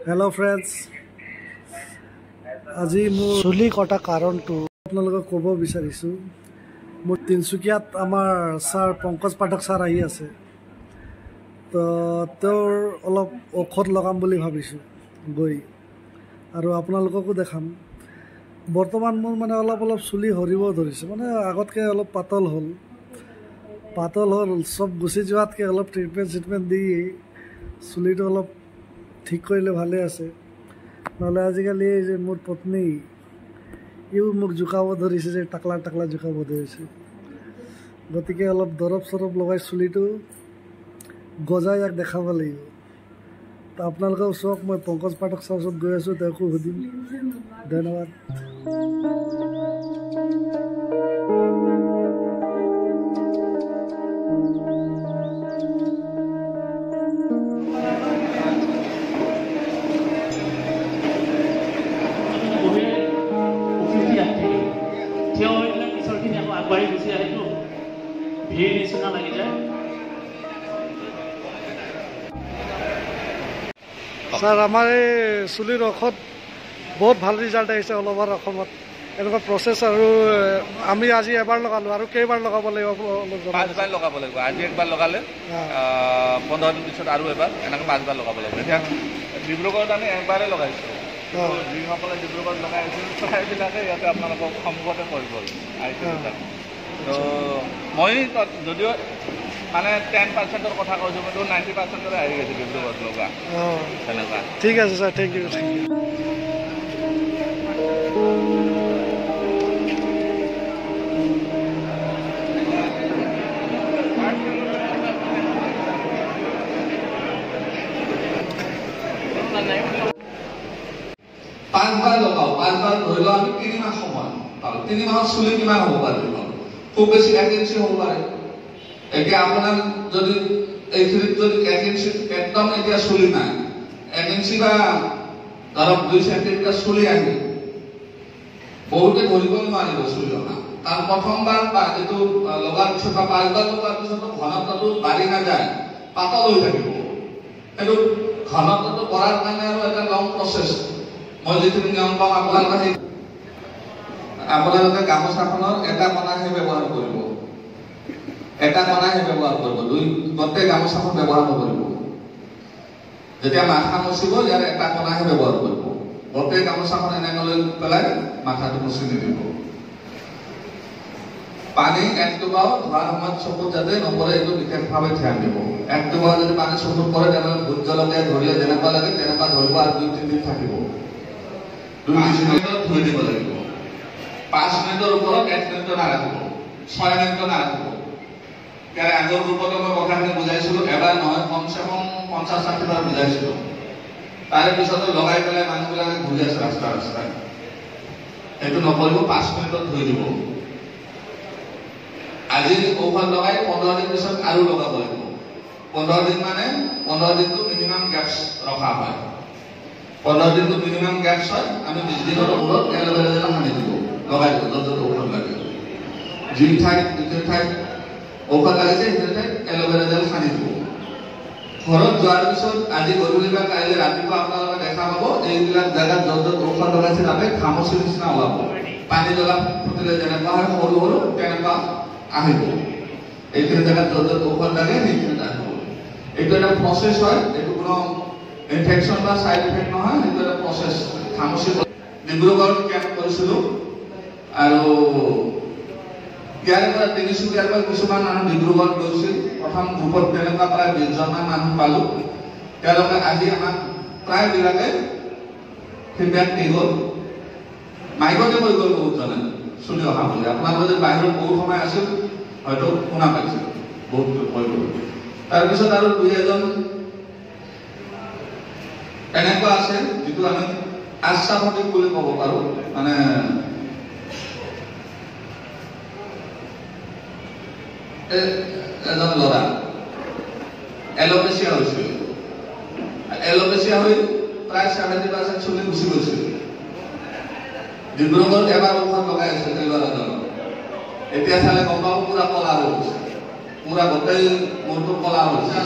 Hello friends আজি মোৰ চুলি কটা কাৰণটো আপোনালোকক ক'ব বিচাৰিছোঁ। মোৰ তিনচুকীয়াত আমাৰ ছাৰ পংকজ পাঠক ছাৰ আহি আছে, তো তেওঁৰ অলপ ঔষধ লগাম বুলি ভাবিছোঁ গৈ, আৰু আপোনালোককো দেখাম। বৰ্তমান মোৰ মানে অলপ চুলি সৰিব ধৰিছে, মানে আগতকৈ অলপ পাতল হ'ল চব গুচি যোৱাতকৈ অলপ ট্ৰিটমেণ্ট দি চুলিটো অলপ ঠিক কৰিলে ভালে আছে। নহ'লে আজিকালি এই যে মোৰ পত্নী ইও মোক জোকাব ধৰিছে যে টাকলা জোকাব ধৰিছে, গতিকে অলপ দৰৱ চৰৱ লগাই চুলিটো গজাই ইয়াক দেখাব লাগিব। তো আপোনালোকেও চাওক, মই পংকজ পাঠক ছাৰৰ ওচৰত গৈ আছোঁ, তেওঁকো সুধিম। ধন্যবাদ। ছাৰ, আমাৰ এই চুলিৰ ঔষধ বহুত ভাল ৰিজাল্ট আহিছে অল অভাৰ অসমত। এনেকুৱা প্ৰচেছ, আৰু আমি আজি এবাৰ লগালোঁ, আৰু কেইবাৰ লগাব লাগিব? 5 বাৰ লগাব লাগিব। আজি একবাৰ লগালে 15 দিন পিছত আৰু এবাৰ, এনেকৈ 5 বাৰ লগাব লাগিব। এতিয়া ডিব্ৰুগড়ত আমি একবাৰে লগাইছোঁ, যিসকলে ডিব্ৰুগড়ত লগাই আছিল প্ৰায়বিলাকে ইয়াতে আপোনালোকক সন্মুখতে কৈ গ'ল আহিছিল। তো মই যদিও মানে 10%ৰ কথা কৈছোঁ, কিন্তু 90%ৰে আহি গৈছে ডিব্ৰুগড়ত লগা। তেনেকুৱা। ঠিক আছে ছাৰ, থেংক ইউ। পাঁচবাৰ লগাওঁ, 5 বাৰ ধৰি লওঁ আমি 3 মাহ সময় পালোঁ। 3 মাহত চুলি কিমান হ'ব পাৰে? খুব বেছি 1 ইঞ্চি হ'ব পাৰে। এতিয়া আপোনাৰ যদি এইখিনিত যদি 1 ইঞ্চি একদম এতিয়া চুলি নাই, 1 ইঞ্চি বা ধৰক 2 চেণ্টিমিটাৰ চুলি আহি বহুতে ধৰিব নোৱাৰিব চুলি অহা। কাৰণ প্ৰথমবাৰ বা যিটো লগাৰ পিছত বা 5 বাৰ লগাৰ পিছতো ঘনত্বটো বাঢ়ি নাযায়, পাতল হৈ থাকিব। কিন্তু ঘনত্বটো বঢ়াৰ কাৰণে আৰু এটা লং প্ৰচেছ। মই যিখিনি নিয়ম পাওঁ আপোনালোকে গামোচাখনৰ এটা কণাহে ব্যৱহাৰ কৰিব, গোটেই গামোচাখন ব্যৱহাৰ নকৰিব। যেতিয়া মাথা মচিব, ইয়াৰ এটা কণাহে ব্যৱহাৰ কৰিব। গোটেই গামোচাখন এনেকৈ লৈ পেলাই মাথাটো মচি নিদিব। পানী 1 টোপাও ধোৱাৰ সময়ত চকুত যাতে নপৰে, এইটো বিশেষভাৱে ধ্যান দিব। 1 টোপাও যদি পানী চকুত পৰে, তেনেহ'লে ভোট জলকীয়া ধৰিলে যেনেকুৱা লাগে তেনেকুৱা ধৰিব, আৰু 2-3 দিন থাকিব। 2-3 মিনিটত ধুই দিব লাগিব। 5 মিনিটৰ ওপৰত 1 মিনিট নাৰাখিব, 6 মিনিট নাৰাখিব। কাৰণ আগৰ গ্ৰুপত মই কথাখিনি বুজাইছিলোঁ, এবাৰ নহয় কমচে কম 50-60 বাৰ বুজাইছিলোঁ। তাৰে পিছতো লগাই পেলাই মানুহবিলাকে ঘূৰি আছে ৰাস্তাই। সেইটো নকৰিব, 5 মিনিটত ধুই দিব। আজি ঔষধ লগাই 15 দিন পিছত আৰু লগাব লাগিব। 15 দিন মানে 15 দিনটো মিনিমাম গেপছ ৰখা হয়। 15 দিনটো মিনিমাম গেপছ হয়। আমি 20 দিনৰ ওপৰত এল'ভেৰা জেল সানি দিব, লগাই দিব, য'ত ঔষধ লাগে। যি ঠাইত ঔষধ লাগিছে সেইখিনি ঠাইত এল'ভেৰা জেল সানি দিব। ঘৰত যোৱাৰ পিছত আজি গধূলি বা কাইলৈ ৰাতিপুৱা আপোনালোকে দেখা পাব, এইবিলাক জেগাত য'ত ঔষধ লগাইছে তাতে ঘামচিৰ নিচিনা ওলাব। পানী জ্বলা ফুটিলে যেনেকুৱা হয়, সৰু সৰু তেনেকুৱা আহিব। এইখিনি জেগাত য'ত ঔষধ লাগে সেইখিনিত আহিব। এইটো এটা প্ৰচেছ হয়, এইটো কোনো ইনফেকশ্যন বা ছাইড ইফেক্ট নহয়, সেইটো এটা প্ৰচেছ। ঘামচি ডিব্ৰুগড়ত কেম্প কৰিছিলোঁ, আৰু ইয়াৰে পৰা তিনিচুকীয়াৰ পৰা কিছুমান মানুহ ডিব্ৰুগড়ত গৈছিল। প্ৰথম গ্ৰুপত তেনেকুৱা প্ৰায় 20জনমান মানুহ পালোঁ। তেওঁলোকে আজি আমাক প্ৰায়বিলাকে ফিডবেক দি গ'ল, মাইকতে কৈ গ'ল বহুতজনে চুলি অহা বুলি। আপোনালোকে যদি বাহিৰত বহুত সময় আছিল হয়তো শুনা পাইছিল, বহুত কৈ গ'ল। তাৰপিছত আৰু 2-এজন এনেকুৱা আছে যিটো আমি আশ্বাসনিক বুলি ক'ব পাৰোঁ। মানে এজন ল'ৰা এল'পেচিয়া হৈছিল, এল'পেচিয়া হৈ প্ৰায় 70% চুলি গুচি গৈছিল। ডিব্ৰুগড়ত এবাৰ ঔষধ লগাই আছে সেই ল'ৰাজনক, এতিয়া চালে গম পাব পুৰা কলা হৈ গৈছে, পুৰা গোটেই মূৰটো কলা হৈছে।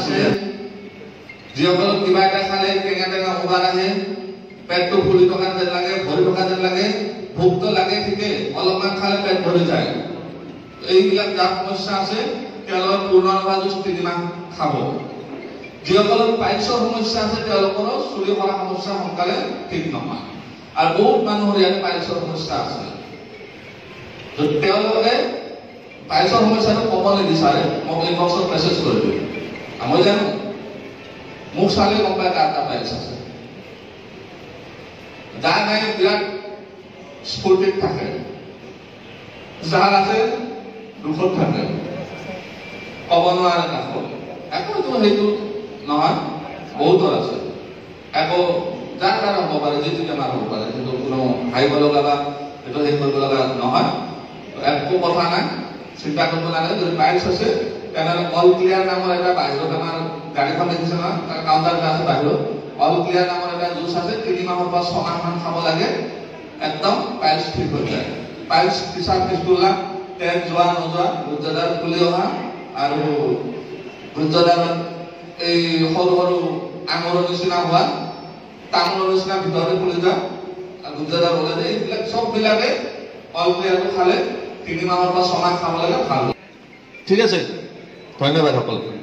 যিসকলক কিবা এটা খালে টেঙা টেঙা উগাৰ আহে, পেটটো ফুলি থকা যেন লাগে, ভৰি থকা যেন লাগে, ভোকটো লাগে ঠিকে, অলপমান খালে পেট ভৰি যায়। এইবিলাক যাৰ সমস্যা আছে তেওঁলোকৰ পূৰ্ণানুভা জুচ 3 মাহ খাব। যিসকলৰ পাইলছৰ সমস্যা আছে তেওঁলোকৰ চুলি সৰা সমস্যা সোনকালে ঠিক নহয়। আৰু বহুত মানুহৰ ইয়াত পাইলছৰ সমস্যা আছে। তেওঁলোকে পাইলছৰ সমস্যাটো কমাব নিবিচাৰে, মোক ইনবক্সত মেছেজ কৰি দিওঁ। মই জানো মোক চালে গম পায় কাৰ কাৰ পাইলছ আছে। যাৰ নাই বিৰাট স্ফূৰ্তিত থাকে, যাৰ আছে দুখত থাকে, ক'ব নোৱাৰে কাকো। একোতো সেইটো নহয়, বহুতৰ আছে। একো যাৰ দ্বাৰা হ'ব পাৰে, যিটো বেমাৰ হ'ব পাৰে, সেইটো কোনো ভাবিব লগা বা সেইটো হেৰি কৰিব লগা নহয়। একো কথা নাই, চিন্তা কৰিব নালাগে। যদি পাইলছ আছে তেনেহ'লে অল ক্লিয়াৰ নামৰ এটা বাহিৰত আমাৰ গাড়ীখন দেখিছে নহয়, তাৰ কাউণ্টাৰ এটা আছে বাহিৰত। অল ক্লিয়াৰ নামৰ এটা জুচ আছে, 3 মাহৰ পৰা 6 মাহমান খাব লাগে, একদম পাইলছ ঠিক হৈ যায়। পাইলছ পিছাৰ পিছটোলা, তেজ যোৱা নোযোৱা, গুজ্জদাৰ ফুলি অহা, আৰু গুজ্জদাৰত এই সৰু সৰু আঙুৰৰ নিচিনা হোৱা, তামোলৰ নিচিনা ভিতৰতে ফুলি যোৱা, গুজ্জদাৰ ওলাই যায়, এইবিলাক চববিলাকে অল ক্লিয়াৰটো খালে 3 মাহৰ পৰা 6 মাহ খাব লাগে ভাল। ঠিক আছে, ধন্যবাদ সকলোকে।